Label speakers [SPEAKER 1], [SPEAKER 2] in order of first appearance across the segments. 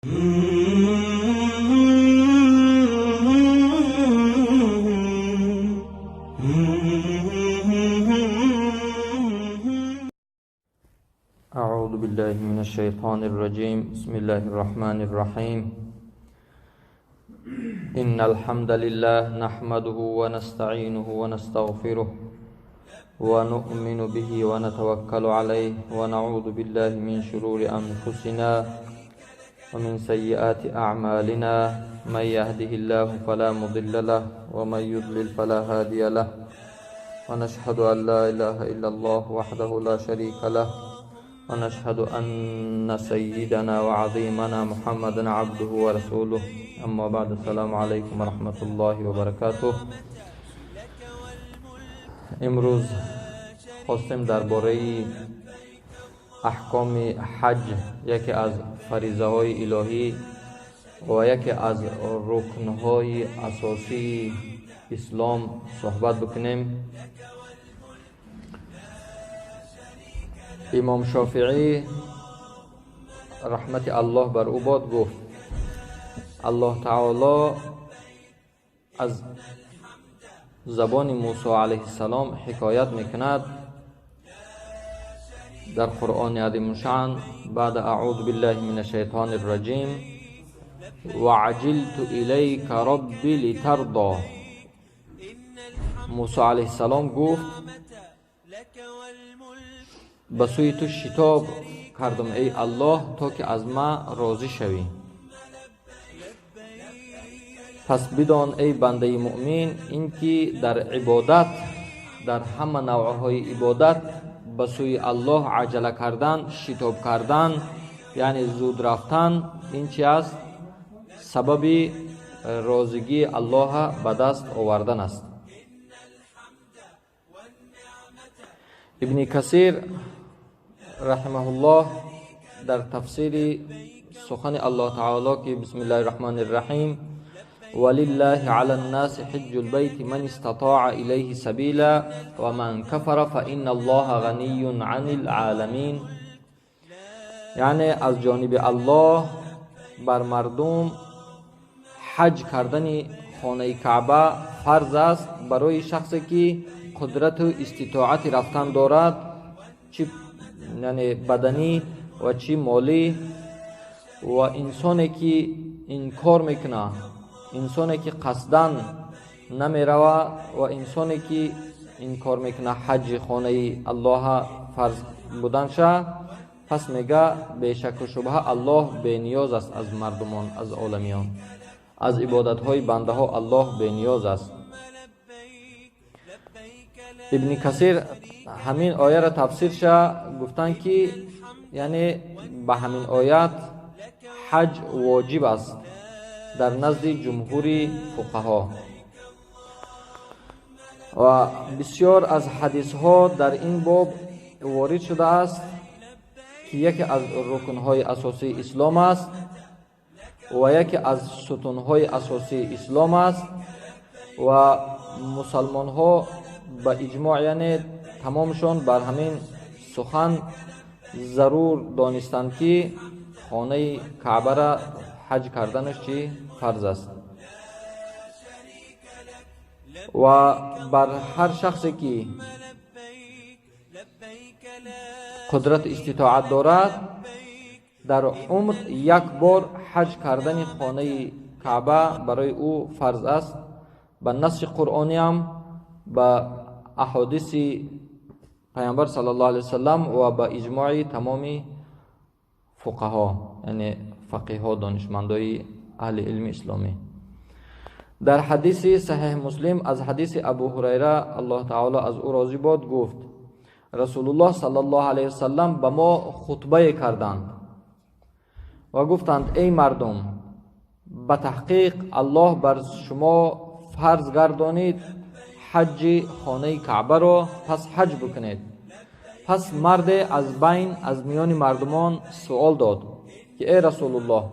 [SPEAKER 1] اعوذ بالله من الشیطان الرجیم. بسم الله الرحمن الرحیم. ان الحمد لله نحمده ونستعینه ونستغفره ونؤمن به ونتوكل عليه ونعوذ بالله من شرور انفسنا ومن سيئات اعمالنا. من يهده الله فلا مضل له ومن يضلل فلا هادي له. ونشهد ان لا اله الا الله وحده لا شريك له ونشهد أن سيدنا وعظيمنا محمد عبده ورسوله. اما بعد، السلام علیکم و رحمت الله و برکاته. امروز خواستیم درباره احکام حج، یکی از فریضه های الهی و یکی از رکن های اساسی اسلام صحبت بکنیم. امام شافعی رحمت الله بر او باد گفت الله تعالی از زبان موسی علیه السلام حکایت میکند در قرآن عظیم شأن بعد اعوذ بالله من الشیطان الرجیم وعجلت الیک ربی لترضی. موسی علیه السلام گفت به سوی تو شتاب کردم ای الله تا که از ما راضی شوی. پس بدان ای بنده مؤمن اینکه در عبادت، در همه نوعهای عبادت به سوی الله عجله کردن، شتاب کردن، یعنی زود رفتن، این چی است؟ سبب راضیگی الله به دست آوردن است. ابن کثیر رحمه الله در تفسیر سخن الله تعالی که بسم الله الرحمن الرحیم ولله علی الناس حج البیت من استطاع الیه سبیلا و من کفر فان الله غنی عن العالمین، یعنی از جانب الله بر مردم حج کردن خانه کعبه فرض است برای شخصی که قدرت و استطاعت رفتن دارد، چی یعنی بدنی و چی مالی. و انسانی که این کار میکنه، انسانی که قصدن نمیروه و انسانی که این کار میکنه حج خانه الله فرض بودنشه، پس میگه به شک و شبهه الله به نیاز است از مردمان، از عالمیان، از عبادت های بنده ها الله به نیاز است. ابن کثیر همین آیه را تفسیرش گفتن که یعنی به همین آیت حج واجب است در نزد جمهور فقها و بسیار از حدیث ها در این باب وارد شده است که یکی از رکن های اساسی اسلام است و یکی از ستون های اساسی اسلام است و مسلمان ها با اجماع یعنی تمامشون بر همین سخن ضرور دانستند که خانه کعبه را حج کردنش چی فرض است و بر هر شخصی که قدرت استطاعت دارد در عمر یک بار حج کردن خانه کعبه برای او فرض است. به نص قرآنی هم، با احادیث پیامبر صلی الله علیه وسلم و با اجماع تمام فقها، یعنی فقیها، دانشمندای اهل علم اسلامی. در حدیث صحیح مسلم از حدیث ابو هریره الله تعالی از او راضی باد گفت رسول الله صلی الله علیه وسلم به ما خطبه کردند و گفتند ای مردم، به تحقیق الله بر شما فرض گردانید حج خانه کعبه را، پس حج بکنید. پس مرد از میان مردمان سوال داد که ای رسول الله،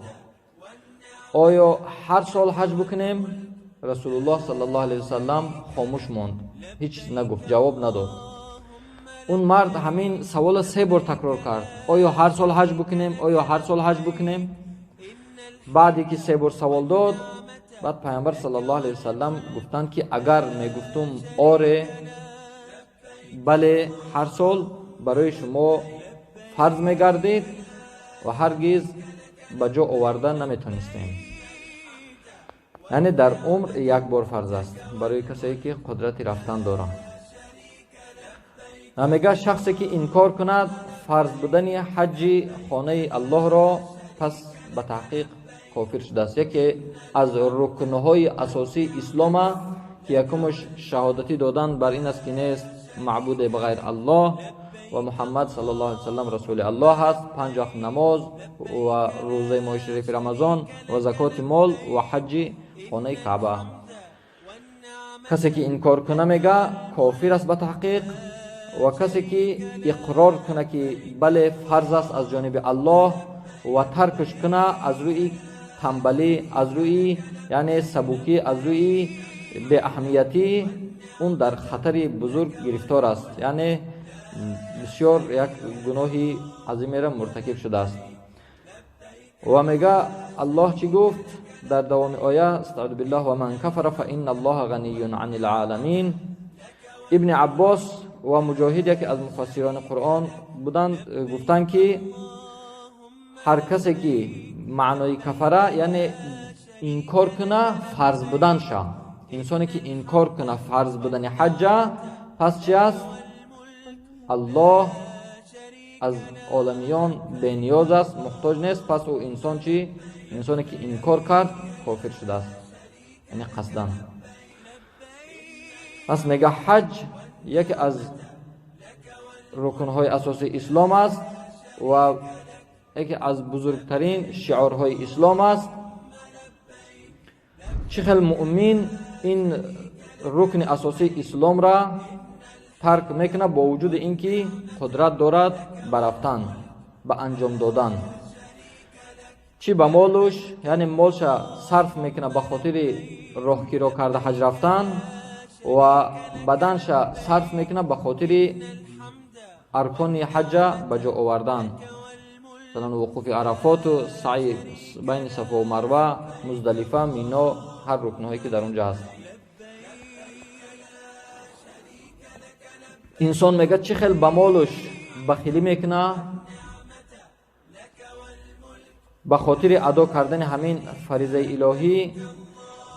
[SPEAKER 1] آیا هر سال حج بکنیم؟ رسول الله صلی الله علیه وسلم خاموش ماند، هیچ نگفت، جواب نداد. اون مرد همین سوال 3 بار تکرار کرد، آیا هر سال حج بکنیم؟ آیا هر سال حج بکنیم؟ بعدی که 3 بار سوال داد، بعد پیامبر صلی الله علیه وسلم گفتند که اگر میگفتم آره بله هر سال برای شما فرض میگردید و هرگز به جا آوردن نمیتونستیم. یعنی در عمر 1 بار فرض است برای کسی که قدرت رفتن دارند. میگه شخصی که انکار کند فرض بودن حج خانه الله را، پس به تحقیق کافر شده است. یکی از رکنهای اساسی اسلام که یکمش شهادتی دادن بر این است که نیست معبود بغیر الله و محمد صلی الله علیه وسلم رسول الله است، 5 وقت نماز و روزه ماه شریف رمضان و زکات مال و حج خانه کعبه. کسی که انکار کنه میگه کافر است به تحقیق. و کسی که اقرار کنه که بله فرض است از جانب الله و ترکش کنه از روی تنبلی، از روی یعنی سبوکی، از روی به اهمیتی، اون در خطر بزرگ گرفتار است. یعنی بسیار یک گناهی عظیم را مرتکب شده است. و میگه الله چی گفت در دوام آیه؟ استعوذ بالله و من کفر فإن الله غنی عن العالمین. ابن عباس و مجاهد که از مفسران قرآن بودند گفتند که هر کسی که معنای کفره یعنی انکار کنه فرض بودن شه، انسانی که انکار کنه فرض بودن حج، پس چی است؟ الله از عالمیان بی نیاز است، محتاج نیست. پس او انسان چی؟ انسانی که انکار کرد کافر شده است، یعنی قصدن. پس میگه حج یکی از رکنهای اساسی اسلام است و یکی از بزرگترین شعارهای اسلام است. چخل مؤمن این رکن اساسی اسلام را ترک میکنه با وجود اینکه قدرت دارد برفتن به انجام دادن، چی به مالش، یعنی مالش صرف میکنه به خاطر راهگیری کرده حج رفتن و بدنش صرف میکنه به خاطر ارکان حج به جا آوردن، مثلا وقوف عرفات و سعی بین صفا و مروه، مزدلفه، مینا، هر رکنهایی که در اونجا هست. انسان میگه چه خیلی به مالش بخیلی میکنه به خاطر ادا کردن همین فریضه الهی،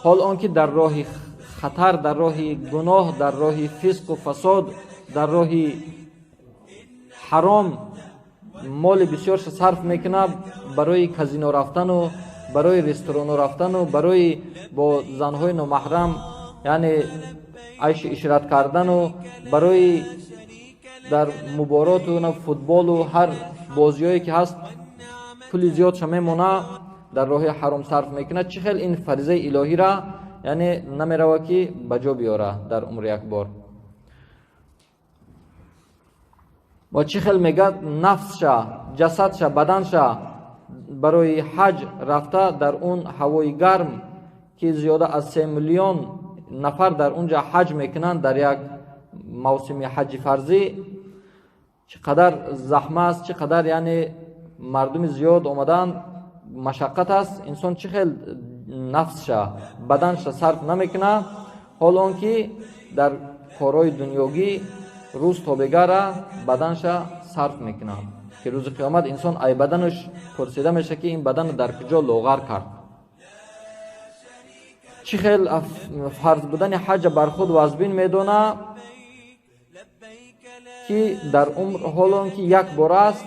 [SPEAKER 1] حال آنکه در راه خطر، در راه گناه، در راه فسق و فساد، در راه حرام مال بسیار صرف میکنه برای کازینو رفتن و برای رستوران رفتن و برای با زنهای نامحرم یعنی عیش اشرت کردن و برای در مبارات و فوتبال و هر بازیایی که هست پول زیاد شمیمونه در راه حرام صرف میکنه. چه خیلی این فریضه الهی را یعنی نمیروه که بجا بیاره در عمر 1 بار. با چه خیلی میگه نفسش، جسدش، بدنش برای حج رفته در اون هوای گرم که زیاده از 3 میلیون نفر در اونجا حج میکنن در یک موسم حج فرضی، چقدر زحمت است، چقدر یعنی مردم زیاد آمدن، مشقت است. انسان چه خیلی نفسش، بدنش صرف نمیکنه، حال آنکه در کارهای دنیوی روز تابگره بدنش صرف میکنه که روز قیامت انسان ای بدنش پرسیده میشه که این بدن در کجا لاغر کرد. چه خیلی فرض بودن حج بر خود واجبین میدونه که در عمر حال آنکه 1 بار است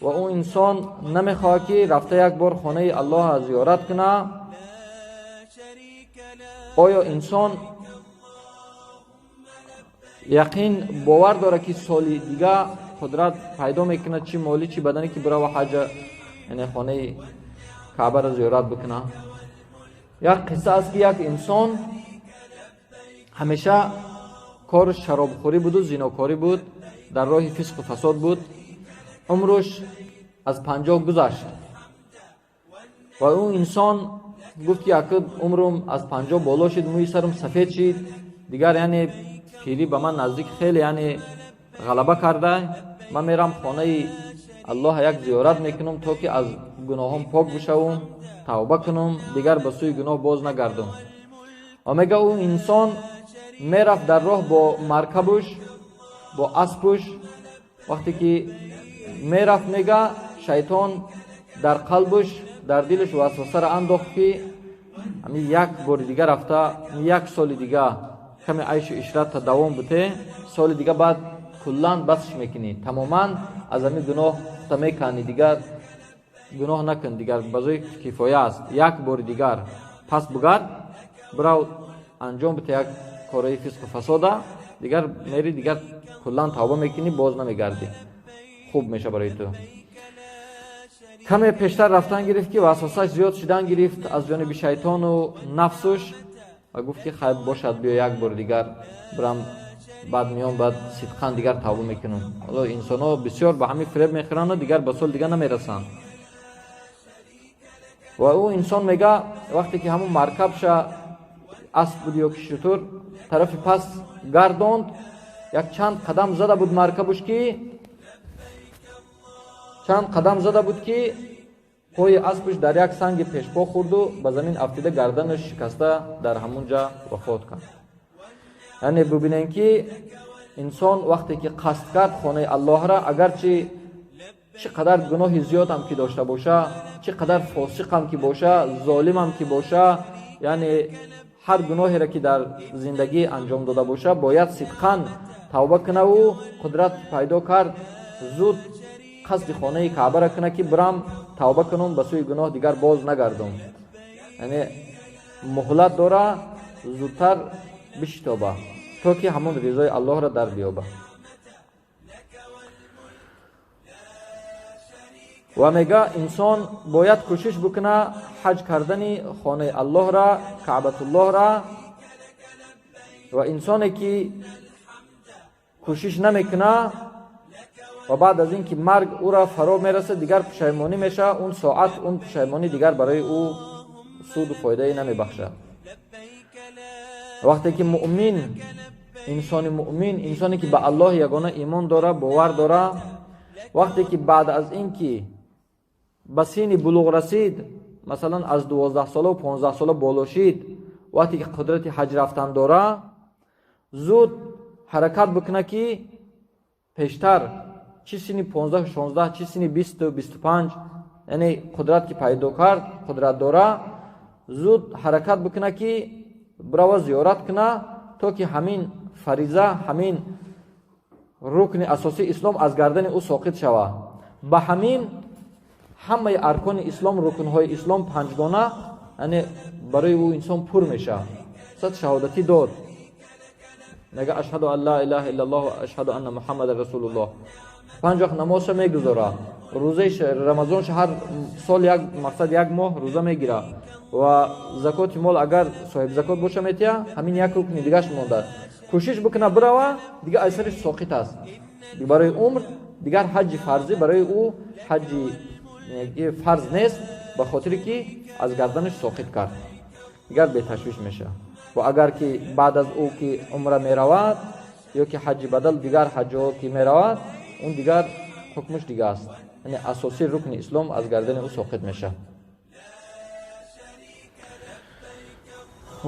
[SPEAKER 1] و اون انسان نمیخواد که رفته 1 بار خانه الله زیارت کنه. آیا انسان یقین باور داره که سالی دیگه قدرت پیدا میکنه چی مالی چی بدنی که برای حج یعنی خانه کعبه را زیارت بکنه؟ یک قصه است که یک انسان همیشه کار شرابخوری بود و زیناکاری بود، در راه فسق و فساد بود. عمرش از 50 گذشت و اون انسان گفت که اگر عمرم از 50 بالا شد، موی سرم سفید شد دیگر، یعنی پیری به من نزدیک خیلی یعنی غلبه کرده، من میرم خانه الله یک زیارت میکنم تا که از گناهام پاک بشوم، توبه کنم، دیگر به سوی گناه باز نگردم. و میگه اون انسان میرفت در راه با مرکبش، با اسبش. وقتی که میرفت میگه شیطان در قلبش، در دلش وسوسه را انداخت که همین یک بار دیگه رفته، یک سال دیگه کمی عیش و عشرت دوام بده، سال دیگه بعد کلان بسش میکنی، تماما از همین گناه تا میکنی، دیگر گناه نکن، دیگر بازوی کفایه است. یک بار دیگر پس بگرد، برو انجام بده یک کارهای فسق و فساده، دیگر میری دیگر کلان توبه میکنی، باز نمیگردی، خوب میشه برای تو. کمی پیشتر رفتن گرفت که وسوسه‌اش زیاد شدن گرفت از جانب شیطان و نفسش و گفت که خیر باشد بیا یک بار دیگر برم، بعد میام بعد صدقاً دیگر توبه میکنم. حالا انسان‌ها بسیار به همین فریب میخورن و دیگر به سال دیگر نمیرسن. و او انسان میگه وقتی که همون مرکبش اسب بود یا شتر طرف پس گرداند، یک چند قدم زده بود مرکبش که پای اسبش در یک سنگ پیشپا خورد و به زمین افتاده، گردنش شکسته در همونجا وفات کرد. یعنی ببینین که انسان وقتی که قصد کرد خانه الله را، اگرچه چقدر گناه زیاد هم که داشته باشه، چقدر فاسق هم که باشه، ظالم هم که باشه، یعنی هر گناهی را که در زندگی انجام داده باشه، باید صدقاً توبه کنه و قدرت پیدا کرد زود قصد خانه کعبه را کنه که برم توبه کنم، به سوی گناه دیگر باز نگردم. یعنی مهلت داره، زودتر بشتابه تا که همون رضای الله را در بیابه. و میگه انسان باید کوشش بکنه حج کردن خانه الله را، کعبه الله را. و انسانی که کوشش نمیکنه و بعد از اینکه مرگ او را فرا میرسه دیگر پشیمانی میشه، اون ساعت اون پشیمانی دیگر برای او سود و فایده نمیبخشه. وقتی که مؤمن، انسان مؤمن، انسانی که به الله یگانه ایمان داره، باور داره، وقتی که بعد از اینکه به سن بلوغ رسید، مثلا از 12 ساله و 15 ساله بالا شد، وقتی که قدرت حج رفتن داره، زود حرکت بکنه که پیشتر چی سنی 15 16 چی سنی 20 و 25، یعنی قدرت که پیدا کرد، قدرت داره، زود حرکت بکنه که برای زیارت کنه تا که همین فریضه، همین رکن اساسی اسلام از گردن او ساقط شود. به همین همه ارکان اسلام، رکنهای اسلام پنجگانه، یعنی برای او انسان پر میشه. صد شهادتی داد، میگه اشهد ان لا اله الا الله و اشهد ان محمد رسول الله. 5 وقت نماز میگذاره، روزه رمضان هر سال یک مقصد یک ماه روزه میگیره و زکات مال اگر صاحب زکات باشه میتیه، همین یک رکن دیگه مونده. کوشش بکنه برای دیگه ایسرش ساقط است برای عمر، دیگر حج فرضی برای او حج فرض نیست، به خاطر که از گردنش ساقط کرد، دیگر به تشویش میشه. و اگر که بعد از او که عمره میرود یا که حج بدل دیگر حج ها که میرود، اون دیگر حکمش دیگه است، یعنی اساسی رکن اسلام از گردن او ساقط میشه.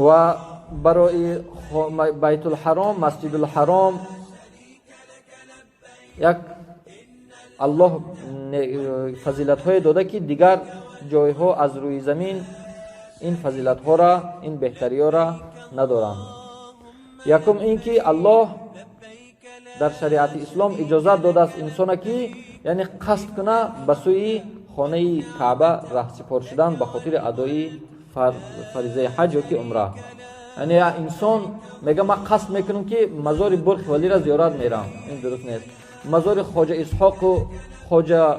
[SPEAKER 1] و برای بیت الحرام، مسجد الحرام، یک الله فضیلت های داده که دیگر جای ها از روی زمین این فضیلت ها را، این بهتری ها را ندارند. یکم این که الله در شریعت اسلام اجازت داده است انسان که یعنی قصد کنه به سوی خانه کعبه ره سپار شدن به خاطر ادای فریضه حج یا که عمره. یعنی انسان میگه من قصد میکنم که مزار برخ ولی را زیارت میرم، این درست نیست. مزار خواجه اسحاق و خواجه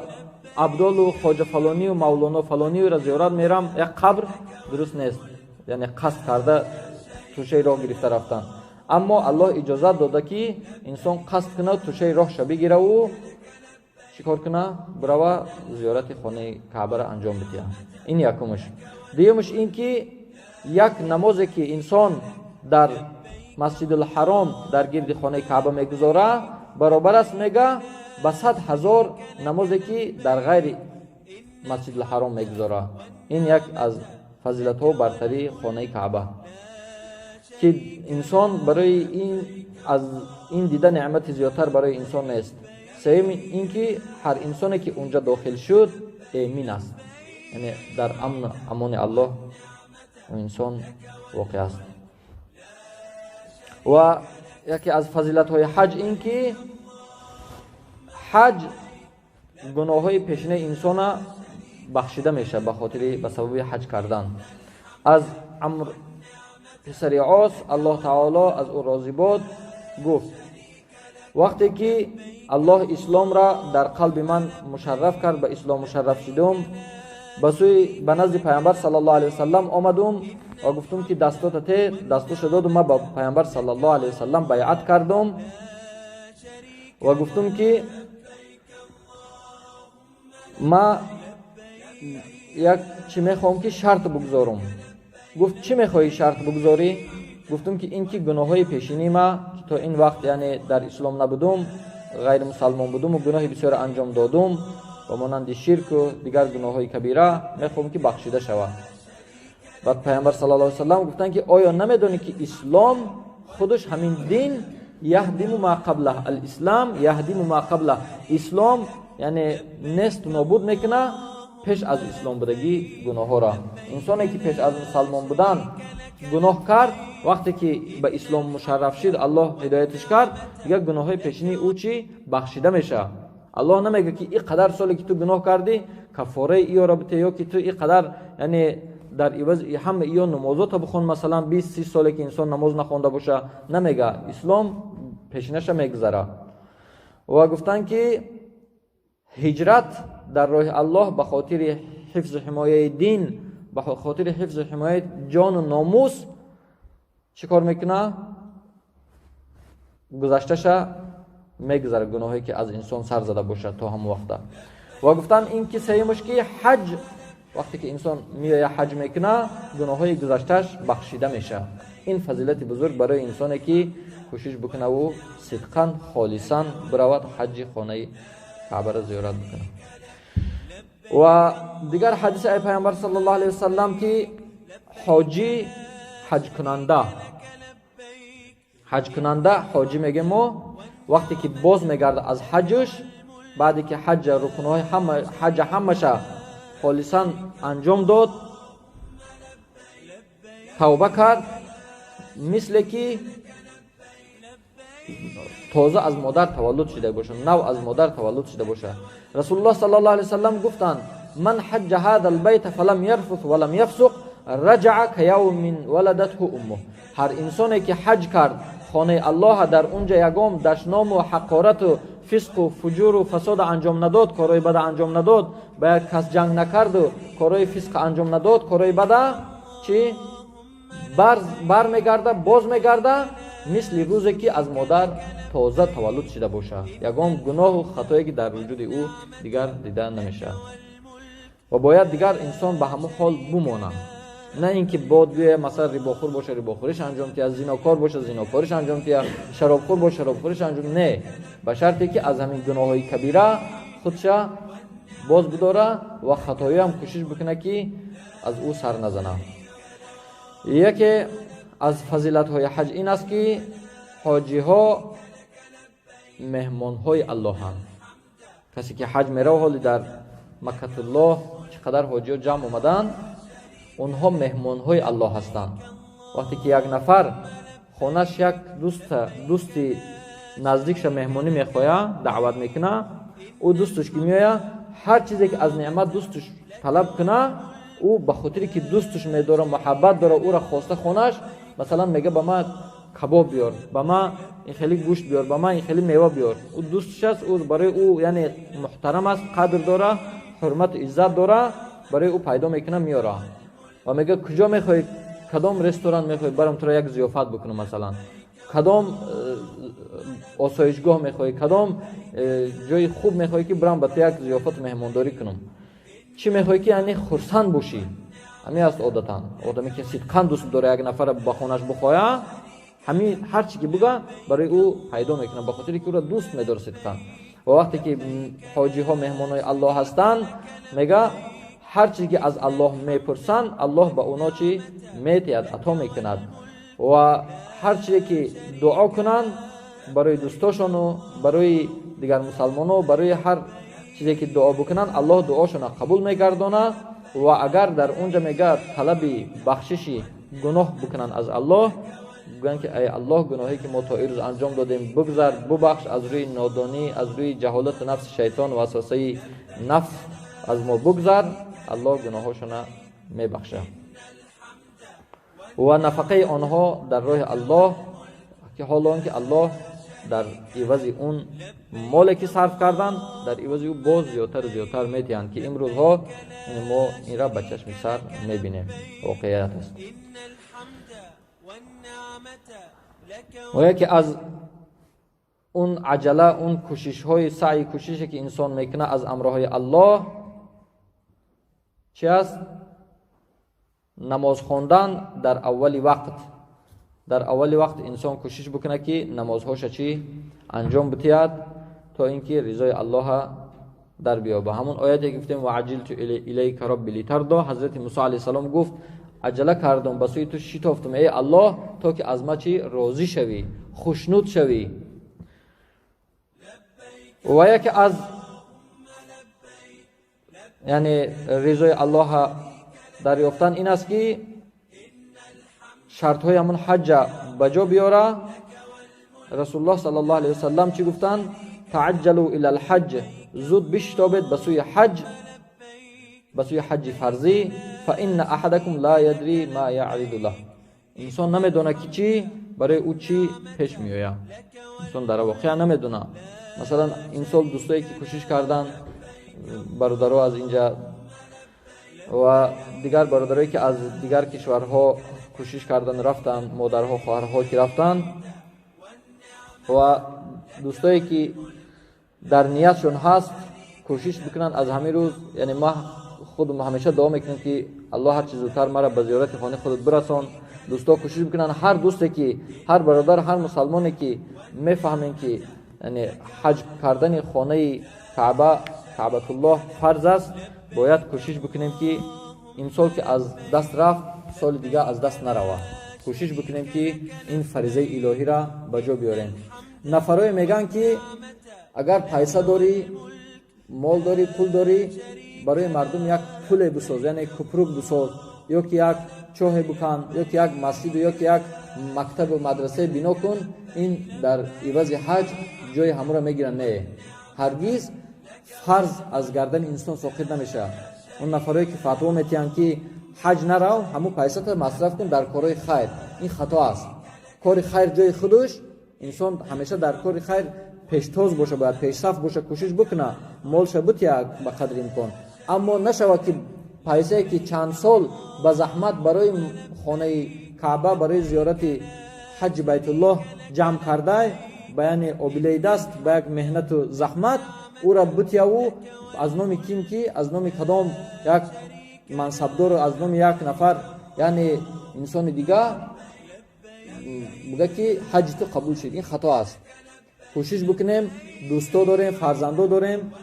[SPEAKER 1] عبدال و خواجه فلانی و مولانا فلانی را زیارت میرم، یک قبر، درست نیست. یعنی قصد کرده توشه راه گرفته رفتن. اما الله اجازت داده که انسان قصد کنه توشه راه شو بگیره و چیکار کنه؟ برای زیارت خانه کعبه را انجام بده. این یکمش. دیگه‌مش این که یک نمازی که انسان در مسجد الحرام در گرد خانه کعبه میگذاره برابر است میگه به 100,000 نمازی که در غیر مسجد الحرام میگذاره. این یک از فضیلت ها برتری خانه کعبه که انسان برای این دیده نعمت زیادتر برای انسان نیست. سوم این که هر انسانی که اونجا داخل شد امین است، یعنی در امان الله و انسان واقع است. و یکی از فضیلت های حج این که حج گناه های پیشینه انسان بخشیده میشه به سبب حج کردن. از عمرو پسر عاص الله تعالی از او راضی باد گفت وقتی که الله اسلام را در قلب من مشرف کرد، به اسلام مشرف شدم، به نزد پیامبر صلی الله علیه وسلم آمدم و گفتم که دستش دادم، من با پیامبر صلی الله علیه وسلم بیعت کردم و گفتم که ما یک چی میخوام که شرط بگذارم. گفت چی میخوایی شرط بگذاری؟ گفتم که این که گناه های پیشینی ما که تا این وقت یعنی در اسلام نبودم، غیر مسلمان بودم و گناه بسیار انجام دادم و مانند شرک و دیگر گناه های کبیره میخوام که بخشیده شود. بعد پیامبر صلی الله علیه وسلم گفتن که آیا نمیدونی که اسلام خودش همین دین یهدم ما قبله، الاسلام یهدم ما قبله، اسلام یعنی نست نابود میکنه پیش از اسلام بودگی گناه ها را. انسانی که پیش از مسلمان بودن گناه کرد، وقتی که به اسلام مشرف شد الله هدایتش کرد، دیگه گناه های پیشینی او چی بخشیده میشه. الله نمیگه که این قدر سالی که تو گناه کردی کفاره ای را بده، یا که تو این قدر یعنی در عوض همه ای نمازات بخون، مثلا 20-30 سالی که انسان نماز نخونده باشه، نمیگه. اسلام پیشینش میگذره. و گفتن که هجرت در راه الله به خاطر حفظ حمایه دین، به خاطر حفظ حمایه جان و ناموس چی کار میکنه؟ گذشتهش میگذره، گناهی که از انسان سر زده باشه تا هم وقته. و گفتن این که سیمش که حج، وقتی که انسان میره حج میکنه گناهی گذشتهش بخشیده میشه. این فضیلت بزرگ برای انسانی که کوشش بکنه و صدقاً خالصاً برود حج خانه کعبه را زیارت بکنه. و دیگر حدیث ای پیامبر صلی الله علیه وسلم که حاجی حج کننده حاجی میگه ما وقتی که باز میگرده از حجش، بعدی که حج رکنهای حج همشه خالصاً انجام داد، توبه کرد، مثل که تازه از مادر تولد شده باشه، نو از مادر تولد شده باشه. رسول الله صلی الله علیه وسلم گفتند من حج هذا البيت فلم يرفث ولم يفسق رجع كيوم ولدته امه. هر انسانی که حج کرد خانه الله در اونجا یگام دشنام و حقارت و فسق و فجور و فساد انجام نداد، کارهای بد انجام نداد، با کس جنگ نکرد و کارهای فسق انجام نداد، کارهای بد چی بر میگرده، باز میگرده مثل روزی که از مادر تازه تولد شده باشه. یگام گناه و خطایی که در وجود او دیگر دیده نمیشه و باید دیگر انسان به همون حال بمانه. نه اینکه بعد مثلا رباخور باشه رباخوریش انجام تیا، زیناکار باشه زیناکاریش انجام تیا، شرابخور باشه شرابخوریش انجام، نه، به شرطی که از همین گناههای کبیره خودش باز بداره و خطایی هم کوشش بکنه که از او سر نزنه. یکی از فضیلت های حج این است که حاجی ها مهمان های الله هستند. کسی که حج میره و حالی در مکه الله چقدر حاجی ها جمع اومدن، اونها مهمان های الله هستند. وقتی که یک نفر خونش یک دوستی نزدیکش مهمانی میخواه دعوت میکنه، او دوستش که میاد هر چیزی که از نعمت دوستش طلب کنه، او به خاطری که دوستش میداره محبت داره او را خواسته خونش، مثلا میگه با ما کباب بیار، با ما این خیلی گوشت بیار، با ما این خیلی میوه بیار. او دوستش است، او برای او یعنی محترم است، قدر داره، حرمت عزت داره، برای او پیدا میکنه میاره و میگه کجا میخوای، کدام رستوران میخوای برام تو را یک ضیافت بکنم، مثلا کدام آسایشگاه میخوای، کدام جای خوب میخوای که برام به تو یک ضیافت مهمانداری کنم، چی میخوای که یعنی خرسند باشی. همین است عادتا آدمی که صدقاً دوست داره یک نفر به خونش بخواه، همین هر چی که بگه برای او پیدا میکنه، به خاطر که او را دوست میداره صدقاً. و وقتی که حاجی ها مهمانای الله هستند میگه هر چیزی که از الله میپرسند الله به اونا چی میتید عطا میکند و هر چیزی که دعا کنند برای دوستاشون و برای دیگر مسلمانان و برای هر چیزی که دعا بکنند الله دعاشون قبول میگردونه و اگر در اونجا میگه طلب بخشش گناه بکنن از الله بگن که ای الله گناهی که ما تا این روز انجام دادیم بگذر ببخش از روی نادانی از روی جهالت نفس شیطان و وسوسه نفس از ما بگذر الله گناهاشون میبخشه و نفقه آنها در راه الله که حالا که الله در عوض اون مالی که صرف کردن در عوض او باز زیادتر میتیند که امروز ها ما این را به چشم سر میبینیم واقعیت است و یکی از اون عجله اون کوشش های سعی کوششی که انسان میکنه از امرهای الله چی است؟ نماز خواندن در اول وقت انسان کوشش بکنه که نمازهاش چی انجام بتید تا اینکه رضای الله در بیابه. همون آیاتی که گفتیم و عجلت الیک ربی لترضی، حضرت موسی علیه السلام گفت عجله کردم به سوی تو شتافتم ای الله تا که از ما چی راضی شوی خوشنود شوی. و یکی از یعنی رضای الله دریافتن این است که شرط های همون حج بجا بیاره. رسول الله صلی الله علیه وسلم چی گفتن؟ تعجلوا الی الحج، زود بشتابید به سوی حج فرضی، فان احدکم لا یدری ما یعرض له. انسان نمیدونه که چی برای او چی پیش میآید. انسان در واقع نمیدونه. مثلا این سال دوستایی که کوشش کردن برادرها از اینجا و دیگر برادرایی که از دیگر کشورها کوشش کردن رفتن، مادرها خواهرها که رفتن و دوستایی که در نیتشون هست کوشش بکنن از همین روز. یعنی ما خودم همیشه دعا میکنم که الله هر چیز زودتر مرا به زیارت خانه خودت برسون. دوستا کوشش بکنن هر دوستی که هر برادر هر مسلمانی که میفهمین که یعنی حج کردن خانه کعبه الله فرض است، باید کوشش بکنیم که این سال که از دست رفت سال دیگه از دست نروه. کوشش بکنیم که این فریضه الهی را به جا بیاریم. نفرای میگن که اگر پیسه داری، مال داری، پول داری، برای مردم یک پول بساز، یعنی کپروک بساز، یا که یک چاه بکن، یا که یک مسجد، یا که یک مکتب و مدرسه بنا کن، این در عوض حج جای همه را میگیرن. نه، هرگز فرض از گردن انسان ساقط نمیشه. اون نفرایی که فتوا میتین که حج نرو، همون پیسه تا مصرف کن در کارهای خیر، این خطا است. کار خیر جای خودش، انسان همیشه در کار خیر پیشتاز باشه، باید پیشرفت باشه، کوشش بکنه مالش بتیا به قدر امکان. اما نشود که پیسه که چند سال به زحمت برای خانه کعبه برای زیارت حج بیت الله جمع کرده، بیان آبله دست با یک مهنت و زحمت او را بتیا و از نام کیم کی، از نام کدام یک منصبدار، از نام یک نفر یعنی انسان دیگه بگه که حج تو قبول شد. این خطا است. کوشش بکنیم، دوستا داریم، فرزندا داریم،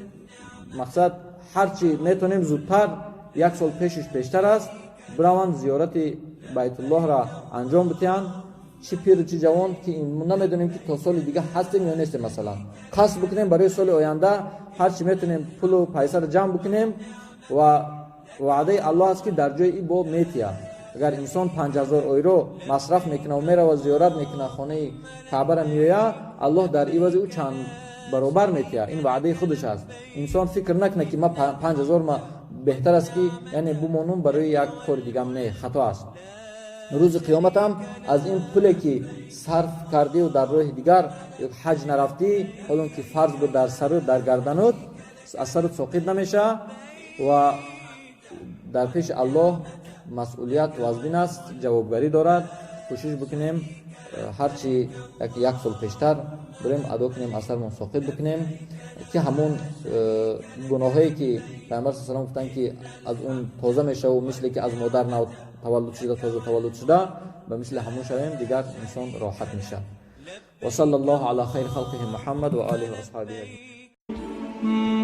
[SPEAKER 1] مقصد هرچی میتونیم زودتر، یک سال پیشتر است، بروان زیارت بیت الله را انجام بتین. چی پیر چی جوان که نمیدونیم که تا سال دیگه هستیم یا نیستیم. مثلا قصد بکنیم برای سال آینده هرچی میتونیم پول و پیسه را جمع بکنیم و وعده الله است که در جای این با میتیه. اگر انسان 5000 یورو مصرف میکنه و میره و زیارت میکنه خانه کعبه را میآید، الله در عوض او چند برابر میتیه. این وعده خودش است. انسان فکر نکنه که ما 5000 ما بهتر است که یعنی بمونم برای یک کار دیگه. نه، خطا است. روز قیامت هم از این پولی که صرف کردی و در راه دیگر حج نرفتی، حالا که فرض بود در سر و در گردنت، از سرت ساقط نمیشه و در پیش الله مسئولیت واجب است، جوابگری دارد. کوشش بکنیم هرچی یک سال پیشتر بریم ادا کنیم، اثرمون ساقط بکنیم که همون گناهایی که پیامبر صلی الله علیه و آله گفتن که از اون تازه میشه و مثل که از مادر نو تولد شده تازه تولد شده به مثل همون شویم، دیگر انسان راحت میشه. و صلی الله علی خیر خلقه محمد و آله و اصحابه.
[SPEAKER 2] Mm-hmm.